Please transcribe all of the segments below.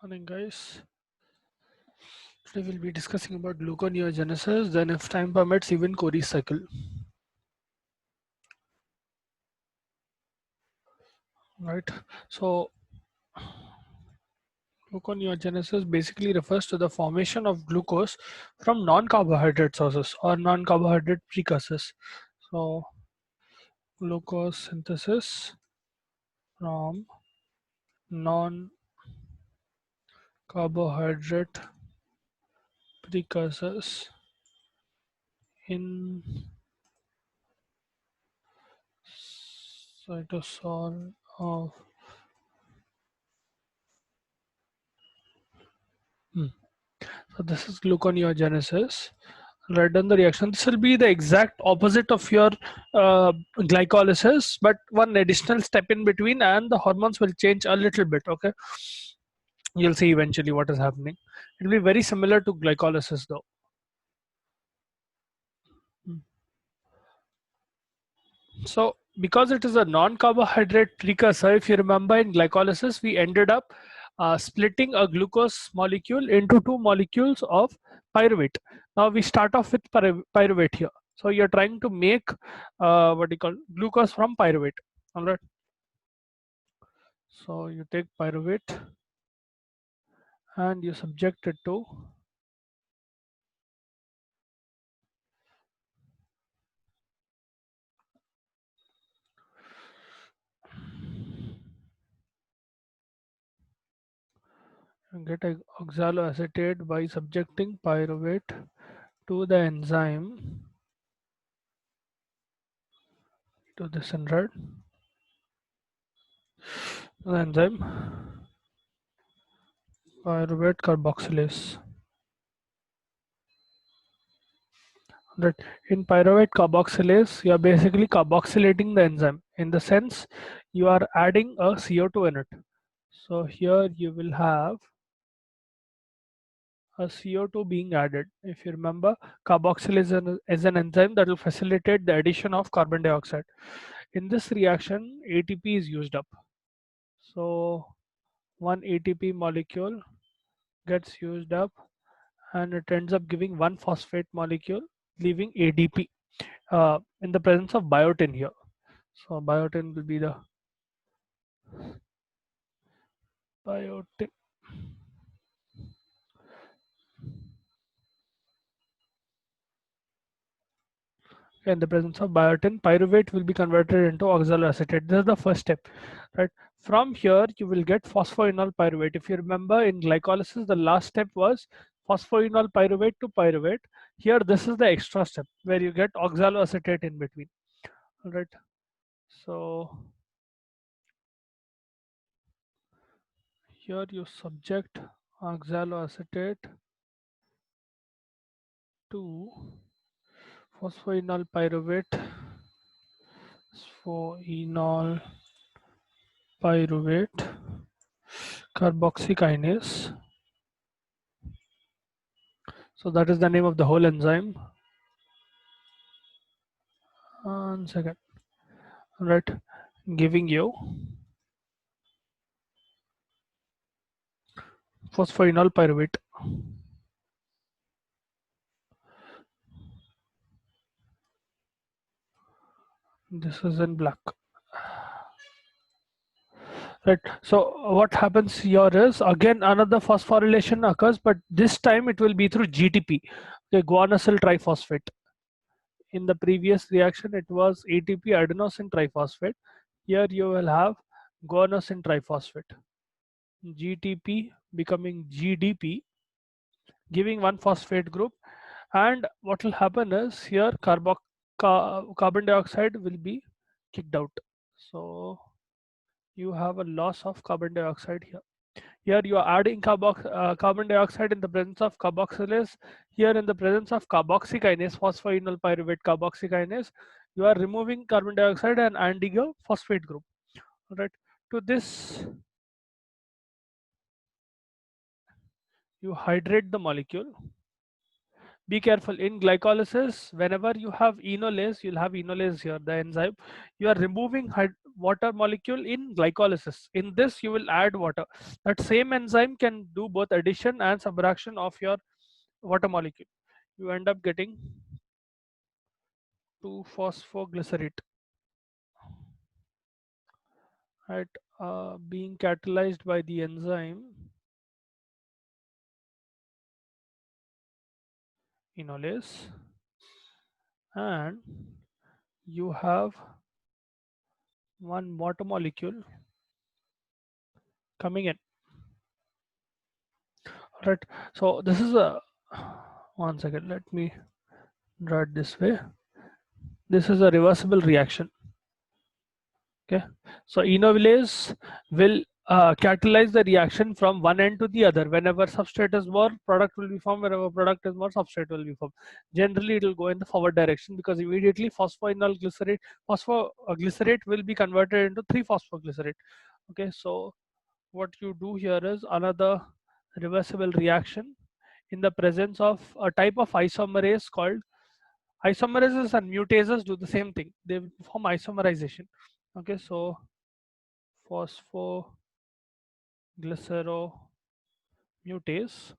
Morning, guys. Today we'll be discussing about gluconeogenesis, then if time permits, even Cori cycle. Right. So gluconeogenesis basically refers to the formation of glucose from non-carbohydrate sources or non-carbohydrate precursors. So glucose synthesis from non-carbohydrate precursors in cytosol of hmm. So this is gluconeogenesis. Right, done the reaction. This will be the exact opposite of your glycolysis, but one additional step in between, and the hormones will change a little bit. Okay, you'll see eventually what is happening. It will be very similar to glycolysis, though. So, because it is a non-carbohydrate precursor, if you remember in glycolysis, we ended up splitting a glucose molecule into two molecules of pyruvate. Now we start off with pyruvate here. So you're trying to make what you call glucose from pyruvate. All right. So you take pyruvate and you subject it to get oxaloacetate by subjecting pyruvate to the enzyme to this red the enzyme pyruvate carboxylase. Right. In pyruvate carboxylase, you are basically carboxylating the enzyme in the sense you are adding a CO2 in it. So here you will have a CO2 being added. If you remember, carboxylase is an enzyme that will facilitate the addition of carbon dioxide. In this reaction, ATP is used up. So one ATP molecule gets used up and it ends up giving one phosphate molecule, leaving ADP in the presence of biotin here. So biotin will be the biotin. In the presence of biotin, pyruvate will be converted into oxaloacetate. This is the first step, right? From here, you will get phosphoenol pyruvate. If you remember, in glycolysis, the last step was phosphoenol pyruvate to pyruvate. Here, this is the extra step where you get oxaloacetate in between. All right. So here you subject oxaloacetate to phosphoenol pyruvate, phosphoenol pyruvate carboxykinase. So that is the name of the whole enzyme. One second. Right, giving you phosphoenol pyruvate. This is in black. Right. So what happens here is again another phosphorylation occurs, but this time it will be through GTP, okay, guanylyl triphosphate. In the previous reaction, it was ATP adenosine triphosphate. Here you will have guanosine triphosphate. GTP becoming GDP, giving one phosphate group. And what will happen is here carbon dioxide will be kicked out. So you have a loss of carbon dioxide here. Here you are adding carbon dioxide in the presence of carboxylase. Here in the presence of carboxykinase, phosphoenol pyruvate carboxykinase, you are removing carbon dioxide and adding a phosphate group. Right. To this, you hydrate the molecule. be careful in glycolysis. Whenever you have enolase, you'll have enolase here, the enzyme. You are removing water molecule in glycolysis. In this, you will add water. That same enzyme can do both addition and subtraction of your water molecule. You end up getting 2-phosphoglycerate, right? Being catalyzed by the enzyme enolase, and you have one water molecule coming in, right? So this is a, one second, let me draw it this way. This is a reversible reaction. Okay, so enolase will catalyze the reaction from one end to the other. Whenever substrate is more, product will be formed. Whenever product is more, substrate will be formed. Generally, it will go in the forward direction, because immediately phosphoglycerate will be converted into 3-phosphoglycerate. Okay, so what you do here is another reversible reaction in the presence of a type of isomerase called isomerases, and mutases do the same thing. They perform isomerization. Okay, so phosphoglyceromutase.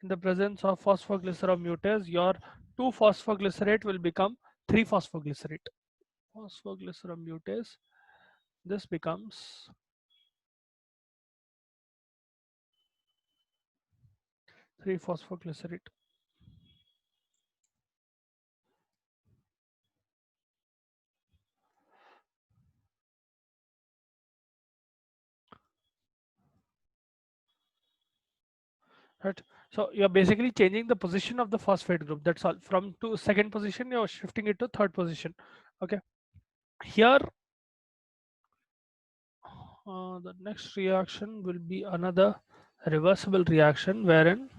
In the presence of phosphoglyceromutase, your 2-phosphoglycerate will become 3-phosphoglycerate. Phosphoglyceromutase, this becomes 3-phosphoglycerate. Right, so you're basically changing the position of the phosphate group. That's all. From to second position, you're shifting it to third position. Okay, here the next reaction will be another reversible reaction, wherein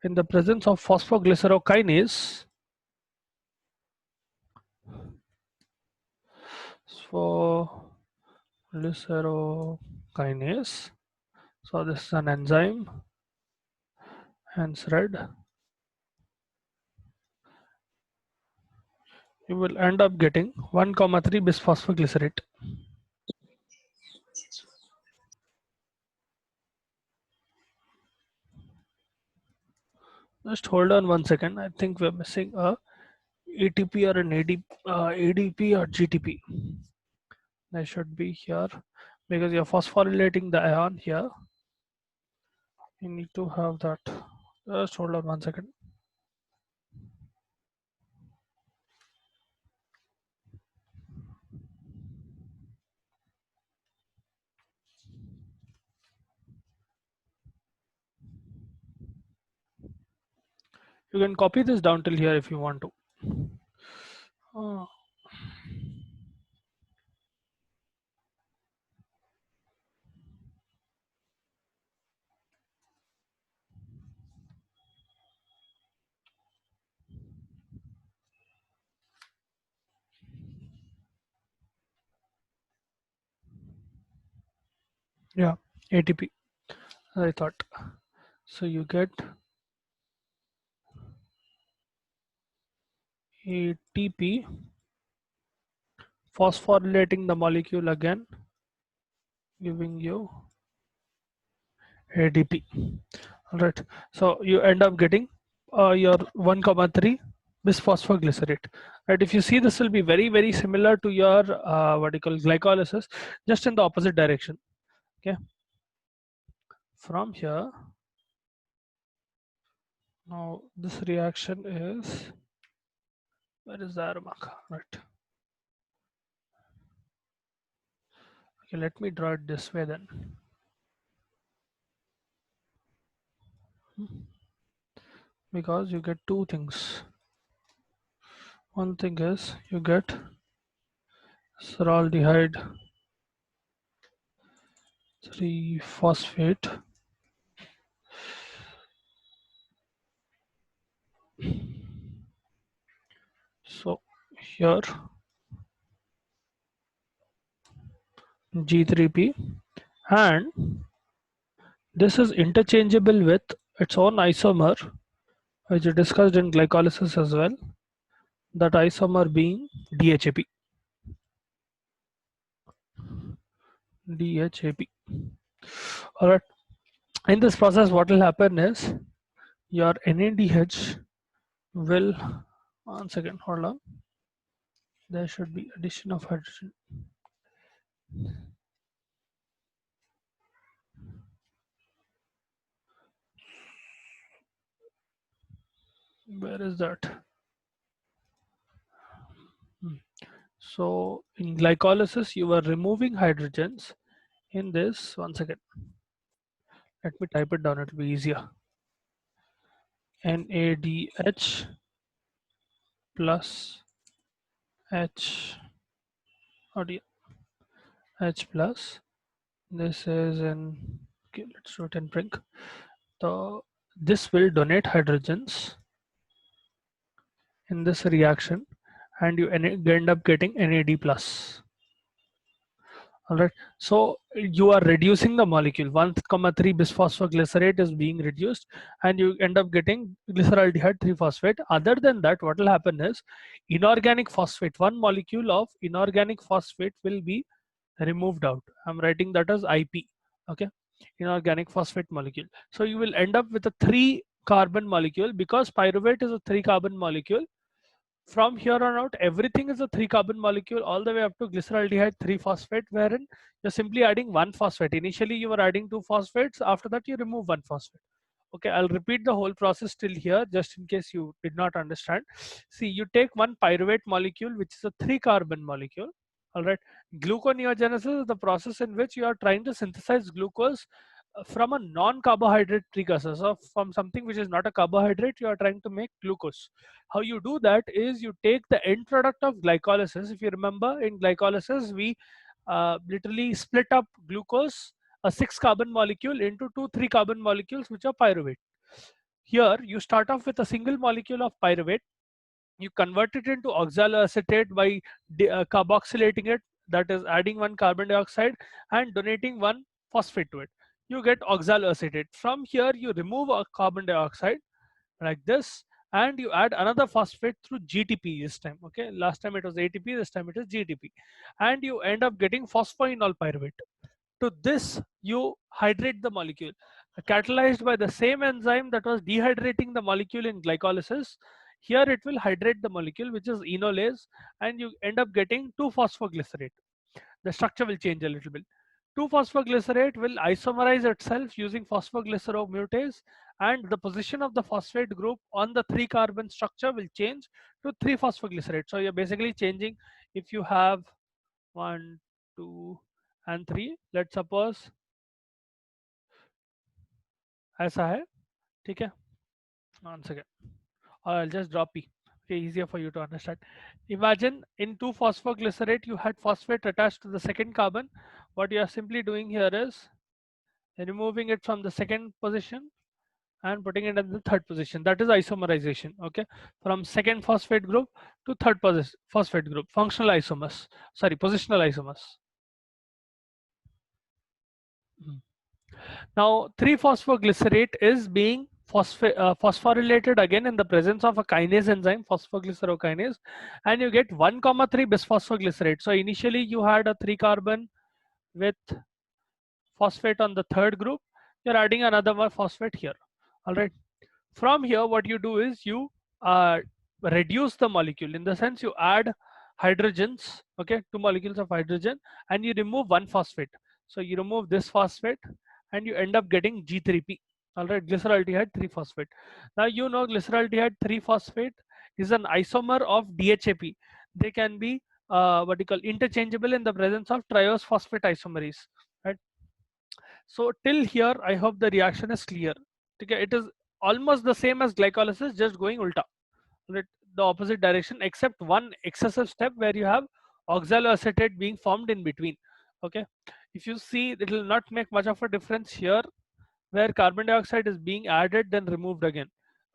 in the presence of phosphoglycerokinase, phosphoglycerokinase, so this is an enzyme, hence red, you will end up getting 1,3 bisphosphoglycerate. Just hold on 1 second. I think we're missing a ATP or an ADP or GTP. They should be here, because you're phosphorylating the ion here. You need to have that. Just hold on 1 second. You can copy this down till here if you want to. Uh, yeah, ATP, I thought. So you get ATP, phosphorylating the molecule again, giving you ADP. All right. So you end up getting your 1,3 bisphosphoglycerate. Right. If you see, this will be very, very similar to your what you call glycolysis, just in the opposite direction. Okay. From here, now this reaction is, where is the arrow mark? Right. Okay. Let me draw it this way then. Because you get two things. One thing is you get ceraldehyde 3-phosphate, so here G3P, and this is interchangeable with its own isomer, which is discussed in glycolysis as well. That isomer being DHAP. DHAP. All right. In this process, what will happen is your NADH will, one second, hold on. There should be addition of hydrogen. Where is that? Hmm. So in glycolysis, you are removing hydrogens. In this, one second, let me type it down, it will be easier. NADH plus H, or H plus. This is in, okay, let's do it in print. So this will donate hydrogens in this reaction, and you end up getting NAD plus. All right. So you are reducing the molecule. 1,3 bisphosphoglycerate is being reduced, and you end up getting glyceraldehyde 3-phosphate. Other than that, what will happen is inorganic phosphate. One molecule of inorganic phosphate will be removed out. I'm writing that as IP. Okay. Inorganic phosphate molecule. So you will end up with a 3-carbon molecule because pyruvate is a 3-carbon molecule. From here on out, everything is a 3-carbon molecule all the way up to glyceraldehyde 3-phosphate, wherein you're simply adding 1 phosphate. Initially, you were adding 2 phosphates. After that, you remove 1 phosphate. Okay, I'll repeat the whole process till here, just in case you did not understand. See, you take one pyruvate molecule, which is a 3-carbon molecule. All right, gluconeogenesis is the process in which you are trying to synthesize glucose from a non-carbohydrate precursor. So from something which is not a carbohydrate, you are trying to make glucose. How you do that is you take the end product of glycolysis. If you remember, in glycolysis, we literally split up glucose, a 6-carbon molecule, into 2 3-carbon molecules, which are pyruvate. Here, you start off with a single molecule of pyruvate. You convert it into oxaloacetate by carboxylating it, that is adding 1 carbon dioxide and donating 1 phosphate to it. You get oxaloacetate. From here, you remove a carbon dioxide like this, and you add another phosphate through GTP this time. Okay, last time it was ATP, this time it is GTP, and you end up getting phosphoenol pyruvate. To this, you hydrate the molecule, catalyzed by the same enzyme that was dehydrating the molecule in glycolysis. Here it will hydrate the molecule, which is enolase, and you end up getting 2-phosphoglycerate. The structure will change a little bit. 2-phosphoglycerate will isomerize itself using phosphoglyceromutase, and the position of the phosphate group on the 3-carbon structure will change to 3-phosphoglycerate. So you're basically changing, if you have 1, 2 and 3, let's suppose ऐसा है, ठीक है? One second. Or I'll just drop P. Okay, easier for you to understand. Imagine in 2-phosphoglycerate you had phosphate attached to the second carbon. What you are simply doing here is removing it from the second position and putting it in the third position. That is isomerization. Okay, from second phosphate group to third phosphate group. Functional isomers. Sorry, positional isomers. Now 3-phosphoglycerate is being phosphorylated again in the presence of a kinase enzyme, phosphoglycerokinase, and you get 1,3 bisphosphoglycerate. So initially you had a 3-carbon with phosphate on the third group. You're adding another one phosphate here. All right. From here, what you do is you reduce the molecule, in the sense you add hydrogens, okay, 2 molecules of hydrogen, and you remove 1 phosphate. So you remove this phosphate and you end up getting G3P. All right, glyceraldehyde 3-phosphate. Now you know glyceraldehyde 3-phosphate is an isomer of DHAP. They can be what you call interchangeable in the presence of triose phosphate isomerase. Right. So till here, I hope the reaction is clear. Okay, it is almost the same as glycolysis, just going ulta, right, the opposite direction, except one excessive step where you have oxaloacetate being formed in between. Okay, if you see, it will not make much of a difference here, where carbon dioxide is being added then removed again.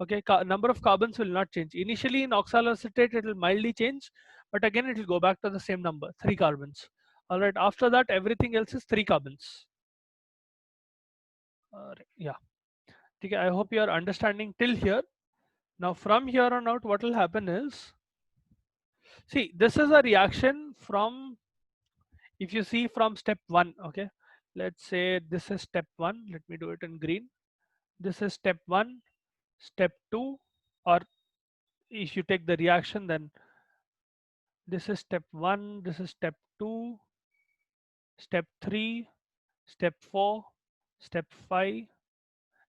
Okay, number of carbons will not change. Initially in oxaloacetate it will mildly change, but again it will go back to the same number, 3 carbons. All right, after that everything else is 3 carbons. Yeah. Okay, I hope you are understanding till here. Now from here on out, what will happen is, see, this is a reaction from, if you see from step 1, okay, let's say this is step 1, let me do it in green. This is step 1, step 2, or if you take the reaction, then this is step 1, this is step 2, step 3, step 4, step 5,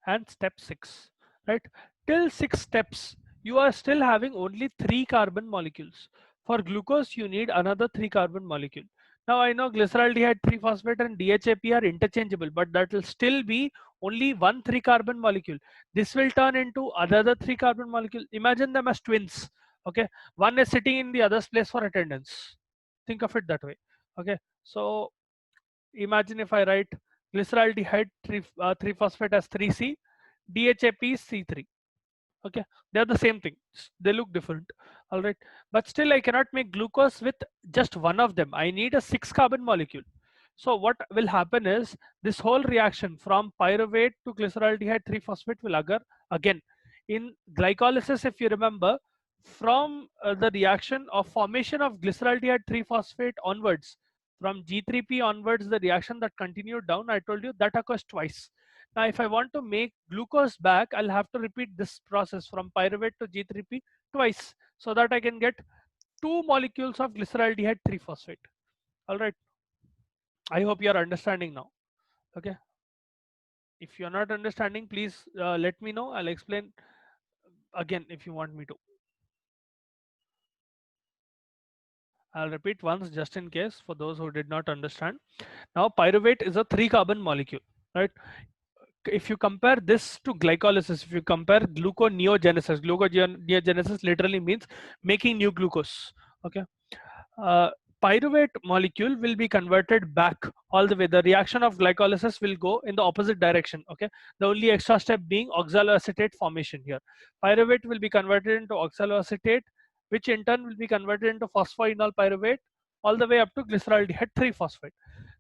and step 6, right? Till 6 steps you are still having only 3 carbon molecules. For glucose you need another 3 carbon molecule. Now I know glyceraldehyde 3 phosphate and DHAP are interchangeable, but that will still be only one 3 carbon molecule. This will turn into another 3 carbon molecule. Imagine them as twins. Okay, one is sitting in the other's place for attendance. Think of it that way. Okay, so imagine if I write glyceraldehyde 3 phosphate as 3C, DHAP is C3. Okay, they are the same thing, they look different. All right, but still I cannot make glucose with just one of them. I need a 6 carbon molecule. So what will happen is, this whole reaction from pyruvate to glyceraldehyde 3 phosphate will occur again in glycolysis. If you remember, from the reaction of formation of glyceraldehyde 3 phosphate onwards, from G3P onwards, the reaction that continued down, I told you that occurs twice. Now if I want to make glucose back, I'll have to repeat this process from pyruvate to G3P twice, so that I can get 2 molecules of glyceraldehyde 3 phosphate. All right, I hope you are understanding now. Okay, if you are not understanding, please let me know. I'll explain again if you want me to. I'll repeat once just in case for those who did not understand. Now pyruvate is a 3 carbon molecule, right? If you compare this to glycolysis, if you compare gluconeogenesis literally means making new glucose. Okay, uh, pyruvate molecule will be converted back all the way. The reaction of glycolysis will go in the opposite direction. Okay, the only extra step being oxaloacetate formation here. Pyruvate will be converted into oxaloacetate, which in turn will be converted into phosphoenol pyruvate, all the way up to glyceraldehyde 3 phosphate.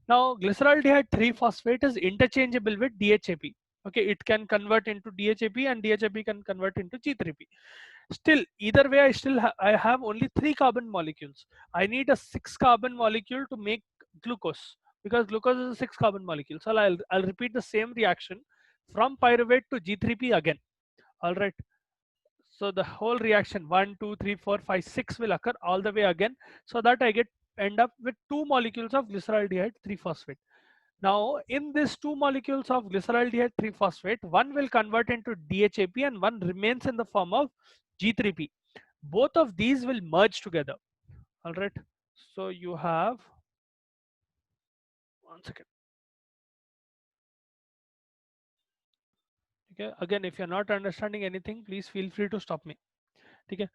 Now glyceraldehyde 3 phosphate is interchangeable with DHAP. Okay, it can convert into DHAP and DHAP can convert into G3P. Still, either way, I have only 3 carbon molecules. I need a 6 carbon molecule to make glucose, because glucose is a 6 carbon molecule. So I'll repeat the same reaction from pyruvate to G3P again. All right. So the whole reaction 1, 2, 3, 4, 5, 6 will occur all the way again, so that I get end up with 2 molecules of glyceraldehyde 3 phosphate. Now, in these 2 molecules of glyceraldehyde 3 phosphate, one will convert into DHAP and one remains in the form of G3P. Both of these will merge together. All right. So you have, one second. Okay. Again, if you're not understanding anything, please feel free to stop me. Okay.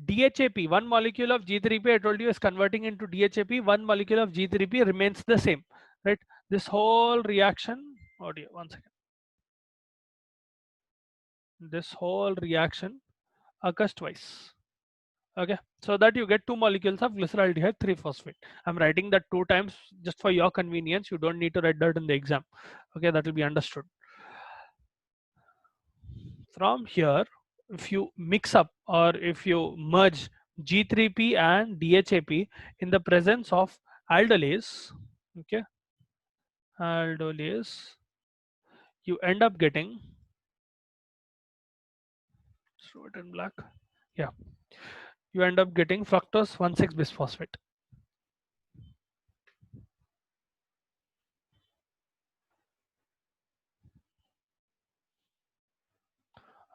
DHAP, one molecule of G3P, I told you, is converting into DHAP. One molecule of G3P remains the same. Right. This whole reaction. Oh dear, one second. This whole reaction occurs twice. Okay, so that you get 2 molecules of glyceraldehyde 3 phosphate. I'm writing that 2 times just for your convenience. You don't need to write that in the exam. Okay, that will be understood. From here, if you mix up or if you merge G3P and DHAP in the presence of aldolase, okay, aldolase, you end up getting, show it in black, yeah, you end up getting fructose 1,6 bisphosphate.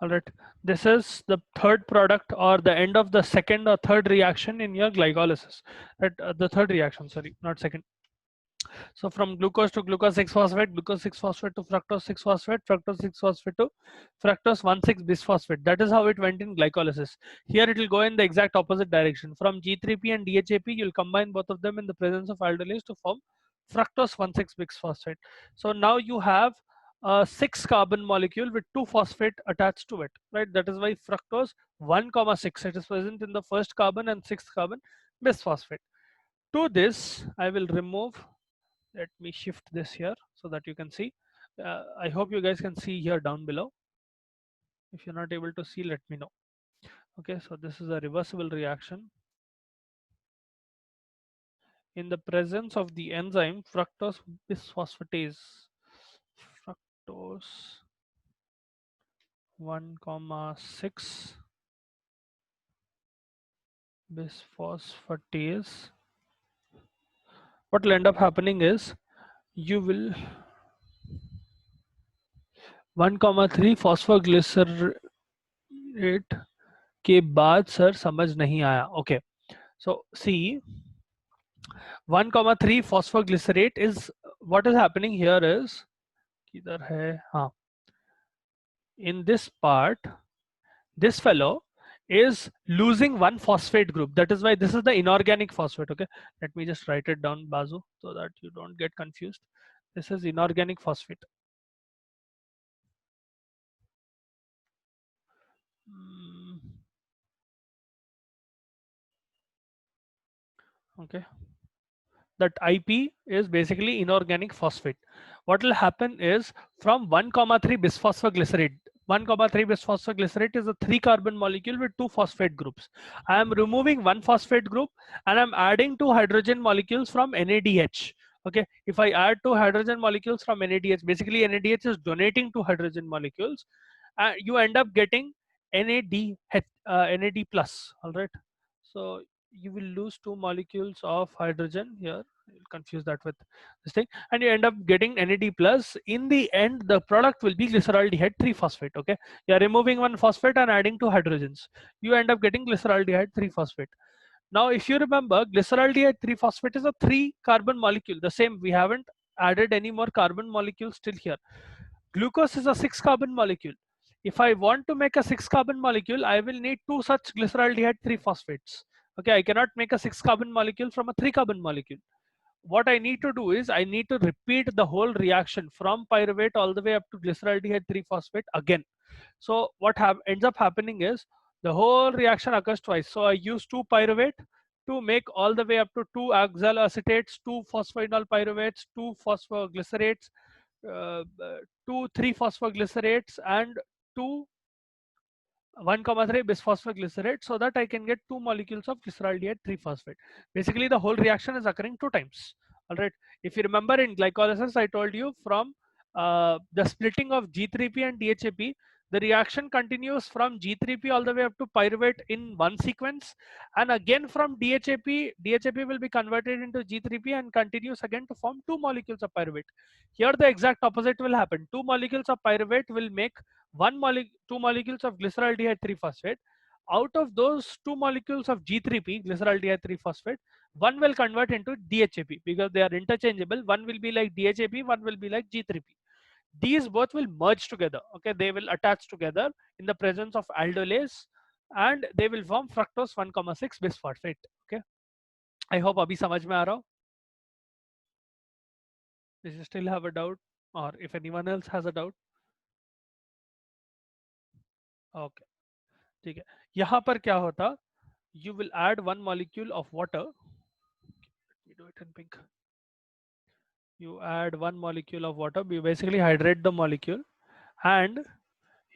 All right, this is the third product or the end of the second or third reaction in your glycolysis. Right, the third reaction, sorry, not second. So from glucose to glucose 6-phosphate, glucose 6-phosphate to fructose 6-phosphate, fructose 6-phosphate to fructose 1,6 bisphosphate. That is how it went in glycolysis. Here it will go in the exact opposite direction. From G3P and DHAP, you'll combine both of them in the presence of aldolase to form fructose 1,6 bisphosphate. So now you have a 6 carbon molecule with 2 phosphate attached to it, right? That is why fructose 1,6, it is present in the first carbon and 6th carbon bisphosphate. To this, I will remove, let me shift this here so that you can see. I hope you guys can see here down below. If you're not able to see, let me know. Okay, so this is a reversible reaction. In the presence of the enzyme fructose bisphosphatase, fructose 1,6 bisphosphatase, what will end up happening is you will 1,3 phosphoglycerate के बाद sir समझ नहीं आया. Okay, so see 1,3 phosphoglycerate is what is happening here is किधर है, हाँ, in this part this fellow is losing one phosphate group. That is why this is the inorganic phosphate. Okay, let me just write it down, Bazu, so that you don't get confused. This is inorganic phosphate. Okay, that IP is basically inorganic phosphate. What will happen is from 1,3 bisphosphoglycerate. 1,3 bisphosphoglycerate is a 3 carbon molecule with 2 phosphate groups. I am removing one phosphate group and I'm adding 2 hydrogen molecules from NADH. Okay, if I add 2 hydrogen molecules from NADH, basically NADH is donating 2 hydrogen molecules, you end up getting NAD plus. All right, so you will lose 2 molecules of hydrogen here. You'll confuse that with this thing, and you end up getting NAD plus. In the end, the product will be glyceraldehyde 3 phosphate. Okay, you are removing one phosphate and adding 2 hydrogens. You end up getting glyceraldehyde 3 phosphate. Now, if you remember, glyceraldehyde 3 phosphate is a 3 carbon molecule. The same, we haven't added any more carbon molecules still here. Glucose is a 6 carbon molecule. If I want to make a 6 carbon molecule, I will need 2 such glyceraldehyde 3 phosphates. Okay, I cannot make a 6 carbon molecule from a 3 carbon molecule. What I need to do is I need to repeat the whole reaction from pyruvate all the way up to glyceraldehyde 3 phosphate again. So what ends up happening is the whole reaction occurs twice. So I use 2 pyruvate to make all the way up to 2 oxaloacetates, 2 phosphoenol pyruvates, 2 phosphoglycerates, uh, 2 3 phosphoglycerates, and 2 1,3 bisphosphoglycerate, so that I can get 2 molecules of glyceraldehyde 3 phosphate. Basically, the whole reaction is occurring 2 times. All right. If you remember in glycolysis, I told you from the splitting of G3P and DHAP, the reaction continues from G3P all the way up to pyruvate in one sequence, and again from DHAP will be converted into G3P and continues again to form 2 molecules of pyruvate. Here the exact opposite will happen. 2 molecules of pyruvate will make 2 molecules of glyceraldehyde 3 phosphate. Out of those 2 molecules of G3P, glyceraldehyde 3 phosphate, one will convert into DHAP because they are interchangeable. One will be like DHAP, one will be like G3P. These both will merge together. Okay, they will attach together in the presence of aldolase and they will form fructose 1,6 bisphosphate. Okay, I hope abhi samajh mein aa raha ho. If you still have a doubt or if anyone else has a doubt, okay, ठीक है. यहाँ पर क्या होता, you will add one molecule of water. Let me do it in pink. You add one molecule of water, you basically hydrate the molecule and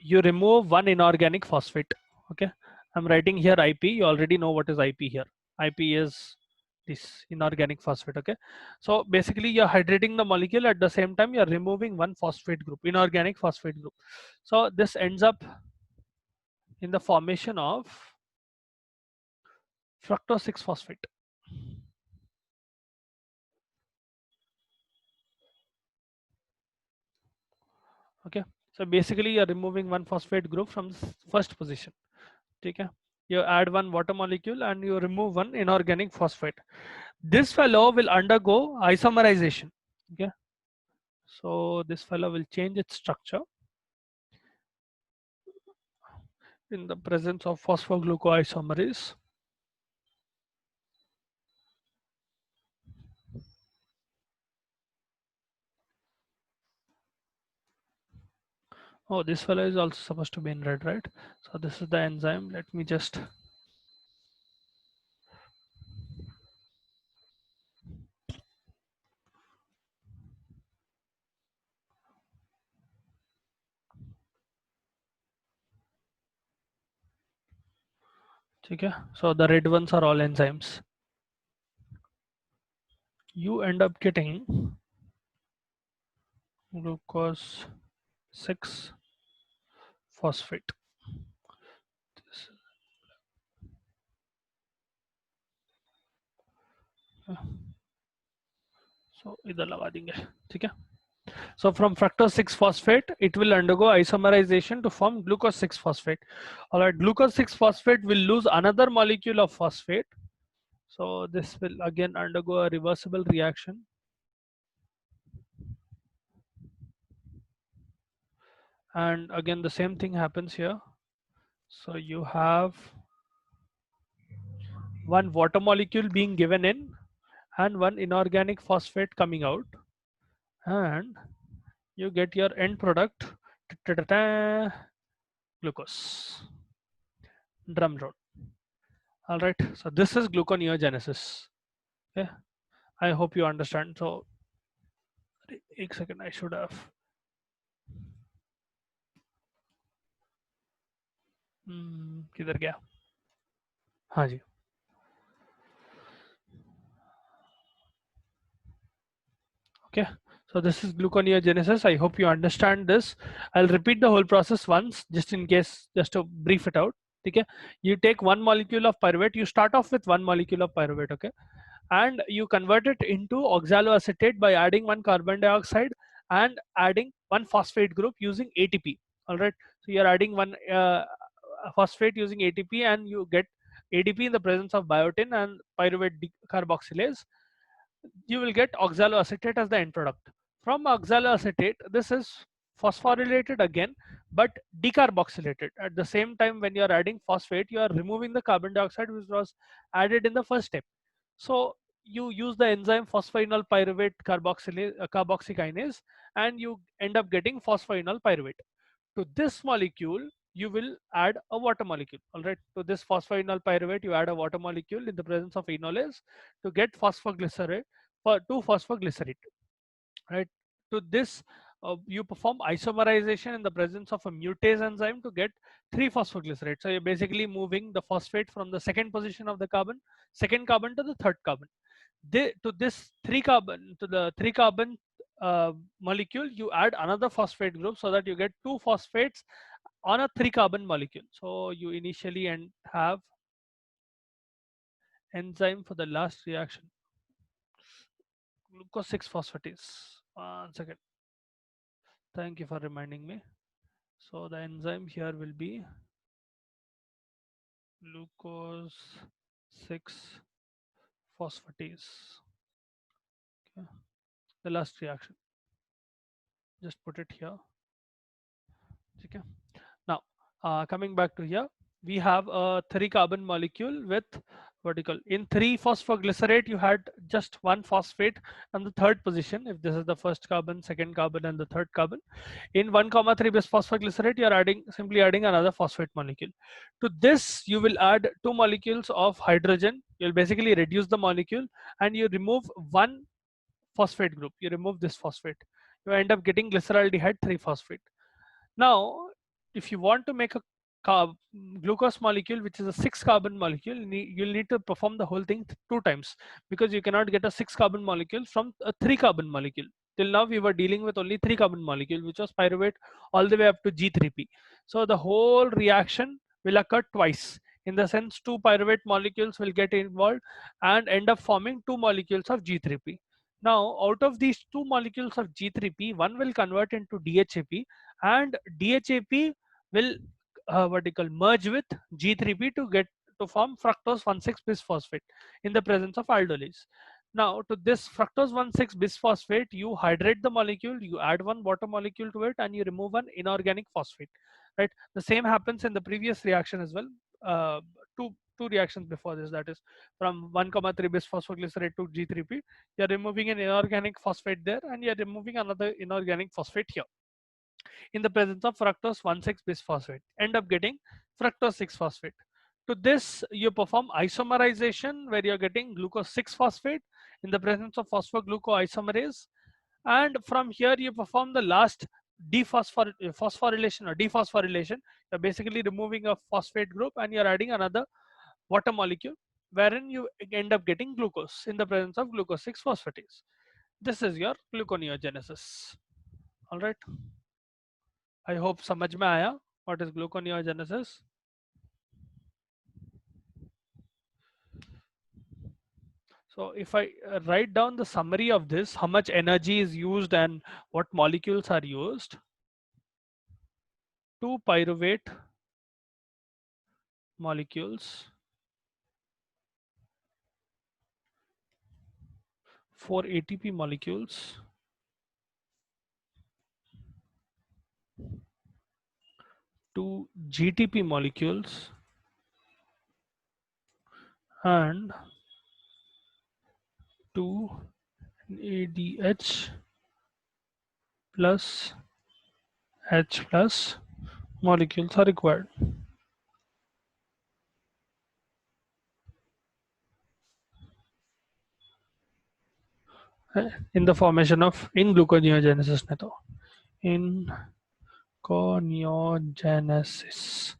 you remove one inorganic phosphate. Okay, I'm writing here IP. You already know what is IP here. IP is this inorganic phosphate. Okay, so basically you're hydrating the molecule, at the same time you're removing one phosphate group, inorganic phosphate group. So this ends up in the formation of fructose 6 phosphate. Okay, so basically you're removing one phosphate group from first position. Okay, you add one water molecule and you remove one inorganic phosphate. This fellow will undergo isomerization. Okay, so this fellow will change its structure in the presence of phosphoglucoisomerase. Oh, this fellow is also supposed to be in red, right? So this is the enzyme. Let me just ठीक है, so the red ones are all enzymes. You end up getting glucose 6 phosphate. So इधर लगा देंगे, ठीक है. So from fructose 6 phosphate, it will undergo isomerization to form glucose 6 phosphate. All right, glucose 6 phosphate will lose another molecule of phosphate. So this will again undergo a reversible reaction. And again, the same thing happens here. So you have one water molecule being given in and one inorganic phosphate coming out. And you get your end product, glucose. Drum roll. All right, so this is gluconeogenesis. Okay, I hope you understand. So, एक second, I should have. किधर गया? हाँ जी. Okay, so this is gluconeogenesis. I hope you understand this. I'll repeat the whole process once, just in case, just to brief it out. Okay, you take one molecule of pyruvate. You start off with one molecule of pyruvate. Okay, and you convert it into oxaloacetate by adding one carbon dioxide and adding one phosphate group using ATP. All right, so you're adding one phosphate using ATP, and you get ADP in the presence of biotin and pyruvate carboxylase. You will get oxaloacetate as the end product. From oxaloacetate, this is phosphorylated again, but decarboxylated. At the same time, when you are adding phosphate, you are removing the carbon dioxide which was added in the first step. So you use the enzyme phosphoenol pyruvate carboxykinase, and you end up getting phosphoenol pyruvate. To this molecule, you will add a water molecule. All right, to this phosphoenol pyruvate, you add a water molecule in the presence of enolase to get phosphoglycerate for 2-phosphoglycerate. Right, to this you perform isomerization in the presence of a mutase enzyme to get 3-phosphoglycerate. So you're basically moving the phosphate from the second position of the second carbon to the third carbon. To this 3 carbon molecule, you add another phosphate group so that you get 2 phosphates on a 3-carbon molecule. So you initially have enzyme for the last reaction, glucose 6 phosphatase. One second, thank you for reminding me. So the enzyme here will be glucose 6 phosphatase. Okay, the last reaction, just put it here. Okay, now coming back to here, we have a 3-carbon molecule with vertical. In 3-phosphoglycerate, you had just one phosphate on the third position. If this is the first carbon, second carbon, and the third carbon, in 1,3 bisphosphoglycerate, you are simply adding another phosphate molecule. To this, you will add 2 molecules of hydrogen. You'll basically reduce the molecule, and you remove one phosphate group. You remove this phosphate. You end up getting glyceraldehyde 3-phosphate. Now, if you want to make a glucose molecule which is a 6-carbon molecule, you'll need to perform the whole thing 2 times, because you cannot get a 6-carbon molecule from a 3-carbon molecule. Till now we were dealing with only 3-carbon molecule, which was pyruvate all the way up to G3P. So the whole reaction will occur twice. In the sense, 2 pyruvate molecules will get involved and end up forming 2 molecules of G3P. Now, out of these 2 molecules of G3P, one will convert into DHAP, and DHAP will merge with G3P to form fructose 1,6 bisphosphate in the presence of aldolase. Now, to this fructose 1,6 bisphosphate, you hydrate the molecule, you add one water molecule to it, and you remove one inorganic phosphate. Right, the same happens in the previous reaction as well. Uh, two reactions before this, that is from 1,3 bisphosphoglycerate to G3P, you're removing an inorganic phosphate there, and you're removing another inorganic phosphate here in the presence of fructose 1,6 bisphosphate, end up getting fructose 6 phosphate. To this, you perform isomerization where you're getting glucose 6 phosphate in the presence of phosphoglucoisomerase, and from here you perform the last phosphorylation or dephosphorylation. You're basically removing a phosphate group and you're adding another water molecule, wherein you end up getting glucose in the presence of glucose 6 phosphatase. This is your gluconeogenesis. All right. I hope समझ में आया what is gluconeogenesis. So if I write down the summary of this, how much energy is used and what molecules are used. 2 pyruvate molecules, 4 ATP molecules, 2 GTP molecules, and 2 ADH plus H plus molecules are required. In the formation of in gluconeogenesis in gluconeogenesis,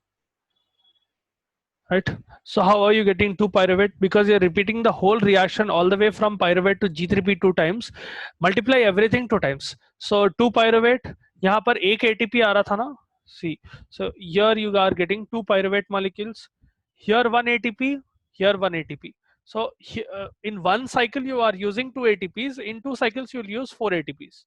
right? So how are you getting 2 pyruvate? Because you're repeating the whole reaction all the way from pyruvate to G3P 2 times. Multiply everything 2 times. So 2 pyruvate, यहाँ पर एक ATP आ रहा था ना? See, so here you are getting 2 pyruvate molecules. Here 1 ATP, here 1 ATP. So in one cycle you are using 2 ATPs. In 2 cycles you'll use 4 ATPs.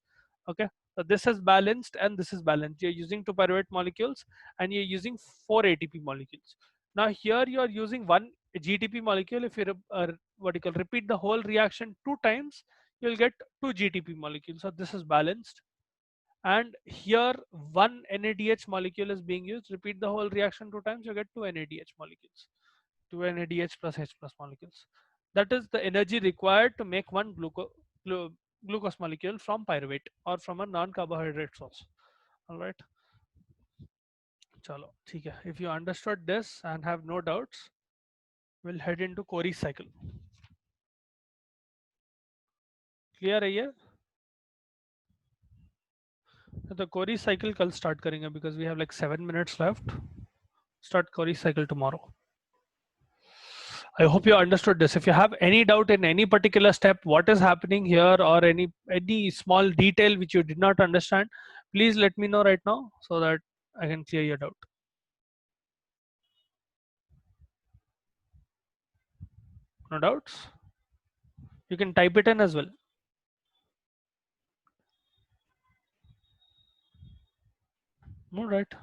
Okay. So this is balanced and this is balanced. You're using 2 pyruvate molecules and you're using 4 ATP molecules. Now here you are using 1 GTP molecule. If you what you call repeat the whole reaction 2 times, you'll get 2 GTP molecules. So this is balanced. And here 1 NADH molecule is being used. Repeat the whole reaction 2 times, you get 2 NADH molecules. 2 NADH plus H plus molecules. That is the energy required to make one glucose molecule from pyruvate or from a non-carbohydrate source. All right. Chalo, theek hai. If you understood this and have no doubts, we'll head into Cori cycle. Clear है ये? The Cori cycle कल start करेंगे because we have like 7 minutes left. Start Cori cycle tomorrow. I hope you understood this. If you have any doubt in any particular step, what is happening here, or any small detail which you did not understand, please let me know right now so that I can clear your doubt. No doubts? You can type it in as well. All right.